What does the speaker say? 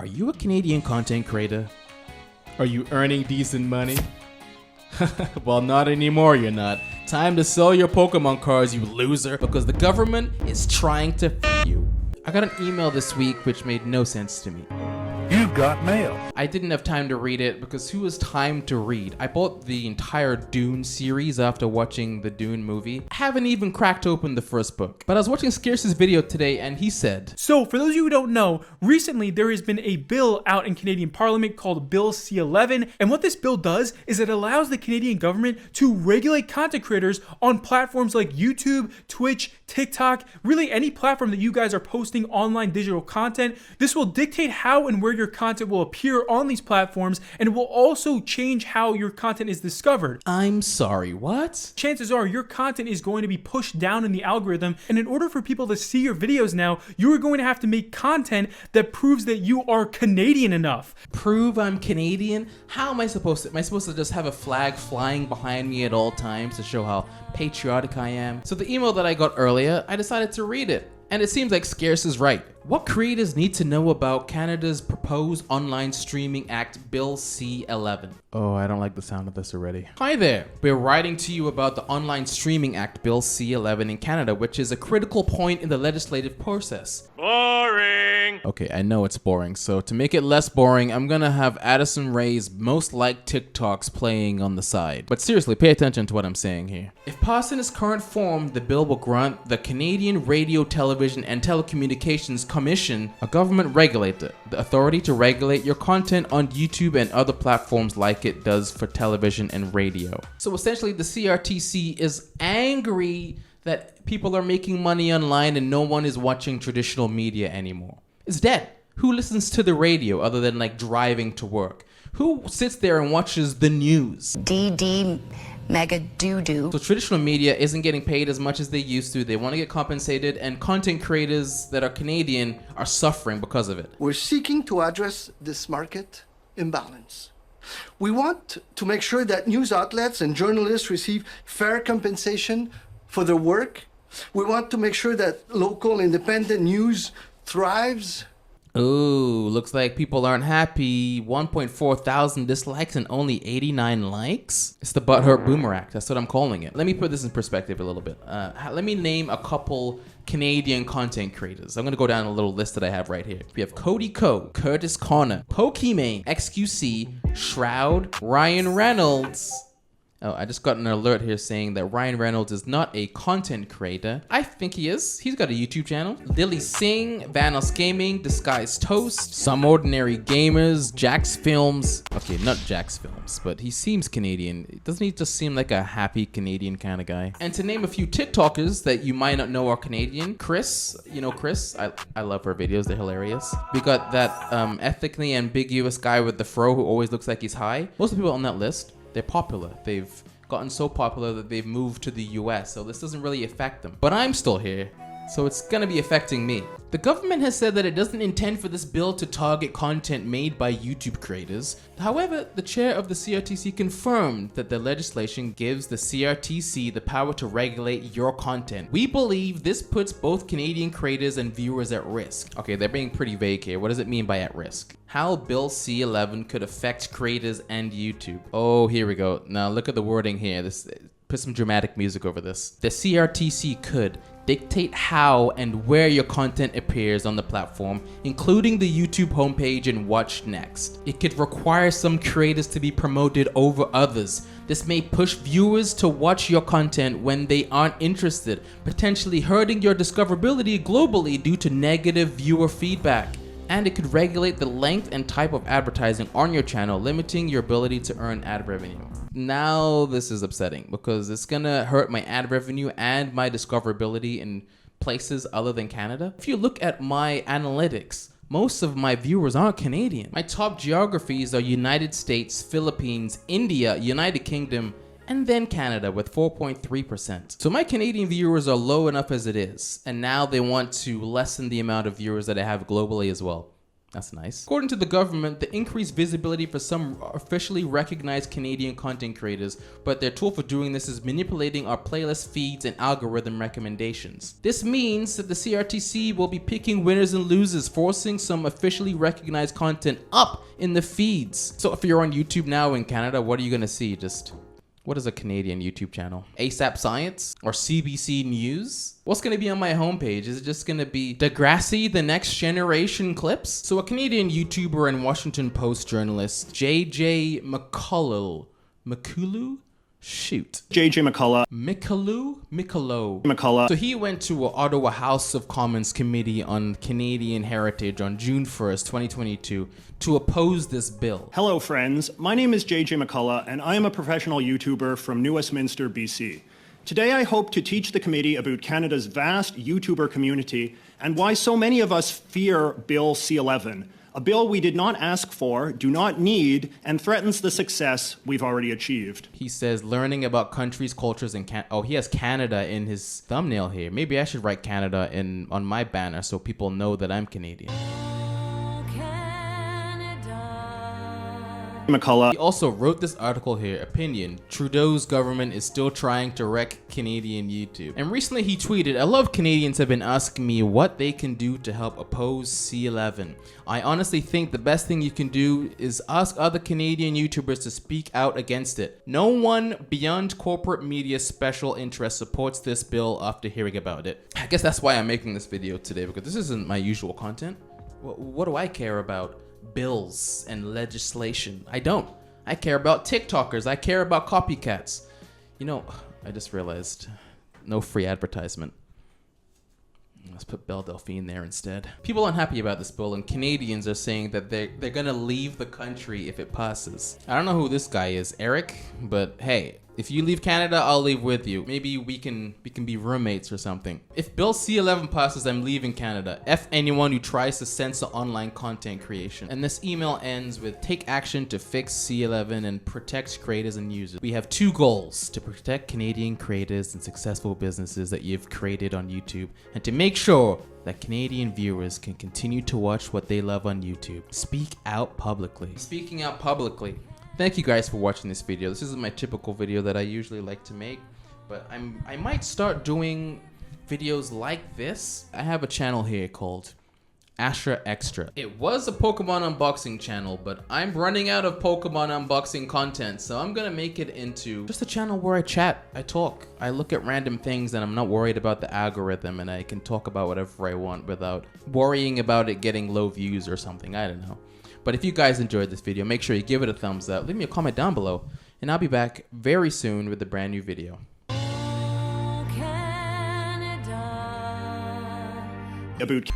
Are you a Canadian content creator? Are you earning decent money? Well, not anymore, you're not. Time to sell your Pokemon cards, you loser, because the government is trying to f you. I got an email this week which made no sense to me. You've got mail. I didn't have time to read it because who has time to read? I bought the entire Dune series after watching the Dune movie. I haven't even cracked open the first book. But I was watching Scarce's video today and he said, So, for those of you who don't know, recently there has been a bill out in Canadian Parliament called Bill C-11, and what this bill does is it allows the Canadian government to regulate content creators on platforms like YouTube, Twitch, TikTok, really any platform that you guys are posting online digital content. This will dictate how and where your content will appear on these platforms, and it will also change how your content is discovered. I'm sorry, what? Chances are your content is going to be pushed down in the algorithm, and in order for people to see your videos now, you are going to have to make content that proves that you are Canadian enough. Prove I'm Canadian? How am I supposed to? Am I supposed to just have a flag flying behind me at all times to show how patriotic I am? So the email that I got earlier, I decided to read it. And it seems like Scarce is right. What creators need to know about Canada's proposed online streaming act, Bill C-11? Oh, I don't like the sound of this already. Hi there. We're writing to you about the Online Streaming Act, Bill C-11 in Canada, which is a critical point in the legislative process. Boring. Okay, I know it's boring, so to make it less boring, I'm gonna have Addison Rae's most liked TikToks playing on the side. But seriously, pay attention to what I'm saying here. If passed in its current form, the bill will grant the Canadian Radio, Television and Telecommunications Commission, a government regulator, the authority to regulate your content on YouTube and other platforms like it does for television and radio. So essentially, the CRTC is angry that people are making money online and no one is watching traditional media anymore. It's dead. Who listens to the radio other than like driving to work? Who sits there and watches the news? DD mega doo-doo. So traditional media isn't getting paid as much as they used to. They want to get compensated, and content creators that are Canadian are suffering because of it. We're seeking to address this market imbalance. We want to make sure that news outlets and journalists receive fair compensation for their work. We want to make sure that local independent news thrives. Ooh, looks like people aren't happy. 1.4 thousand dislikes and only 89 likes? It's the butthurt boomer act. That's what I'm calling it. Let me put this in perspective a little bit. Let me name a couple Canadian content creators. I'm going to go down a little list that I have right here. We have Cody Ko, Curtis Connor, Pokimane, XQC, Shroud, Ryan Reynolds. Oh, I just got an alert here saying that Ryan Reynolds is not a content creator. I think he is. He's got a YouTube channel. Lily Singh, Vanos Gaming, Disguised Toast, Some Ordinary Gamers, Jax Films. Okay, not Jax Films, but he seems Canadian. Doesn't he just seem like a happy Canadian kind of guy? And to name a few TikTokers that you might not know are Canadian, Chris, you know Chris? I love her videos. They're hilarious. We got that ethnically ambiguous guy with the fro who always looks like he's high. Most of the people on that list, they're popular. They've gotten so popular that they've moved to the US, so this doesn't really affect them. But I'm still here, so it's gonna be affecting me. The government has said that it doesn't intend for this bill to target content made by YouTube creators. However, the chair of the CRTC confirmed that the legislation gives the CRTC the power to regulate your content. We believe this puts both Canadian creators and viewers at risk. Okay, they're being pretty vague here. What does it mean by at risk? How Bill C-11 could affect creators and YouTube. Oh, here we go. Now look at the wording here. Put some dramatic music over this. The CRTC could dictate how and where your content appears on the platform, including the YouTube homepage and Watch Next. It could require some creators to be promoted over others. This may push viewers to watch your content when they aren't interested, potentially hurting your discoverability globally due to negative viewer feedback. And it could regulate the length and type of advertising on your channel, limiting your ability to earn ad revenue. Now this is upsetting because it's gonna hurt my ad revenue and my discoverability in places other than Canada. If you look at my analytics, most of my viewers aren't Canadian. My top geographies are United States, Philippines, India, United Kingdom, and then Canada with 4.3%. So my Canadian viewers are low enough as it is, and now they want to lessen the amount of viewers that I have globally as well. That's nice. According to the government, the increased visibility for some officially recognized Canadian content creators, but their tool for doing this is manipulating our playlist feeds and algorithm recommendations. This means that the CRTC will be picking winners and losers, forcing some officially recognized content up in the feeds. So if you're on YouTube now in Canada, what are you gonna see? Just what is a Canadian YouTube channel? ASAP Science or CBC News? What's gonna be on my homepage? Is it just gonna be Degrassi, the Next Generation clips? So a Canadian YouTuber and Washington Post journalist, JJ McCullough, Shoot. JJ McCullough. McCullough. So he went to an Ottawa House of Commons committee on Canadian heritage on June 1st, 2022 to oppose this bill. Hello friends, my name is JJ McCullough and I am a professional YouTuber from New Westminster, BC. Today I hope to teach the committee about Canada's vast YouTuber community and why so many of us fear Bill C-11, a bill we did not ask for, do not need, and threatens the success we've already achieved. He says learning about countries, cultures, and he has Canada in his thumbnail here. Maybe I should write Canada on my banner so people know that I'm Canadian. McCullough. He also wrote this article here, opinion, Trudeau's government is still trying to wreck Canadian YouTube. And recently he tweeted, a lot of Canadians have been asking me what they can do to help oppose C-11. I honestly think the best thing you can do is ask other Canadian YouTubers to speak out against it. No one beyond corporate media's special interest supports this bill after hearing about it. I guess that's why I'm making this video today, because this isn't my usual content. What do I care about? Bills and legislation. I don't. I care about TikTokers. I care about copycats. You know, I just realized no free advertisement. Let's put Belle Delphine there instead. People aren't happy about this bill, and Canadians are saying that they're gonna leave the country if it passes. I don't know who this guy is, Eric, but hey, if you leave Canada, I'll leave with you. Maybe we can be roommates or something. If Bill C-11 passes, I'm leaving Canada. F anyone who tries to censor online content creation. And this email ends with take action to fix C-11 and protect creators and users. We have two goals: to protect Canadian creators and successful businesses that you've created on YouTube, and to make sure that Canadian viewers can continue to watch what they love on YouTube. Speak out publicly. Speaking out publicly. Thank you guys for watching this video. This isn't my typical video that I usually like to make, but I might start doing videos like this. I have a channel here called Astra Extra. It was a Pokemon unboxing channel, but I'm running out of Pokemon unboxing content, so I'm gonna make it into just a channel where I chat, I talk, I look at random things, and I'm not worried about the algorithm, and I can talk about whatever I want without worrying about it getting low views or something. I don't know. But if you guys enjoyed this video, make sure you give it a thumbs up, leave me a comment down below, and I'll be back very soon with a brand new video. About